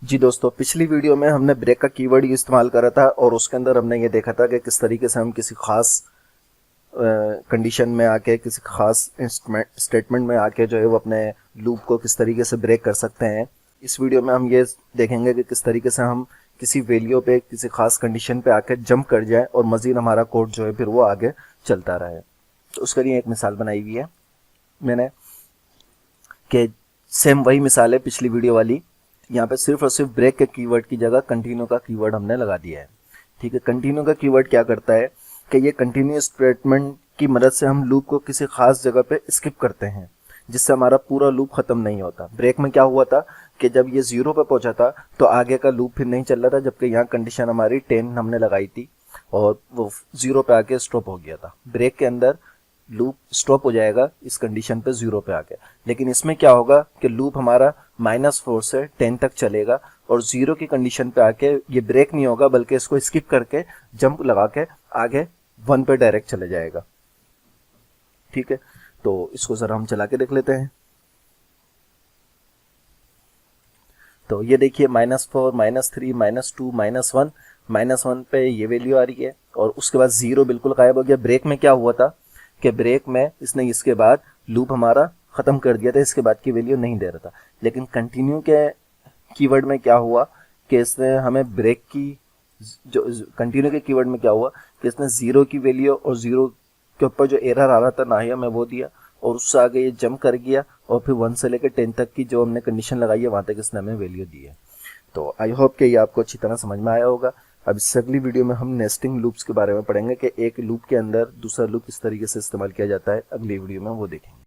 जी दोस्तों, पिछली वीडियो में हमने ब्रेक का कीवर्ड इस्तेमाल करा था और उसके अंदर हमने ये देखा था कि किस तरीके से हम किसी खास कंडीशन में आके, किसी खास स्टेटमेंट में आके जो है वो अपने लूप को किस तरीके से ब्रेक कर सकते हैं। इस वीडियो में हम ये देखेंगे कि किस तरीके से हम किसी वैल्यू पे, किसी खास कंडीशन पे आके जंप कर जाए और मज़ीद हमारा कोड जो है फिर वो आगे चलता रहे। तो उसके लिए एक मिसाल बनाई हुई है मैंने, कि सेम वही मिसाल है पिछली वीडियो वाली। यहाँ पे सिर्फ और सिर्फ ब्रेक के कीवर्ड की जगह कंटिन्यू का कीवर्ड हमने लगा दिया है। ठीक है, कंटिन्यू का कीवर्ड क्या करता है कि ये कंटिन्यू स्टेटमेंट की मदद से हम लूप को किसी खास जगह पे स्किप करते हैं, जिससे हमारा पूरा लूप खत्म नहीं होता। ब्रेक में क्या हुआ था कि जब ये 0 पे पहुंचा था तो आगे का लूप फिर नहीं चल रहा था, जबकि यहाँ कंडीशन हमारी 10 हमने लगाई थी और वो 0 पे आके स्टॉप हो गया था। ब्रेक के अंदर लूप स्टॉप हो जाएगा इस कंडीशन पे 0 पे आके, लेकिन इसमें क्या होगा कि लूप हमारा -4 से 10 तक चलेगा और 0 की कंडीशन पे आके ये ब्रेक नहीं होगा, बल्कि इसको स्किप करके जंप लगा के आगे 1 पे डायरेक्ट चले जाएगा। ठीक है, तो इसको जरा हम चला के देख लेते हैं। तो ये देखिए -4, -3, -2, -1, -1 पे ये वैल्यू आ रही है और उसके बाद 0 बिल्कुल गायब हो गया। ब्रेक में क्या हुआ था कि ब्रेक में इसने इसके बाद लूप हमारा ख़त्म कर दिया था, इसके बाद की वैल्यू नहीं दे रहा था। लेकिन कंटिन्यू के कीवर्ड में क्या हुआ कि इसने हमें ब्रेक की, जो कंटिन्यू के कीवर्ड में क्या हुआ कि इसने 0 की वैल्यू और 0 के ऊपर जो एरर आ रहा था ना, हमें वो दिया और उससे आगे ये जंप कर गया और फिर 1 से लेकर 10 तक की जो हमने कंडीशन लगाई है वहाँ तक इसने हमें वैल्यू दी है। तो आई होप कि ये आपको अच्छी तरह समझ में आया होगा। अब इस अगली वीडियो में हम नेस्टिंग लूप्स के बारे में पढ़ेंगे कि एक लूप के अंदर दूसरा लूप किस तरीके से इस्तेमाल किया जाता है। अगली वीडियो में वो देखेंगे।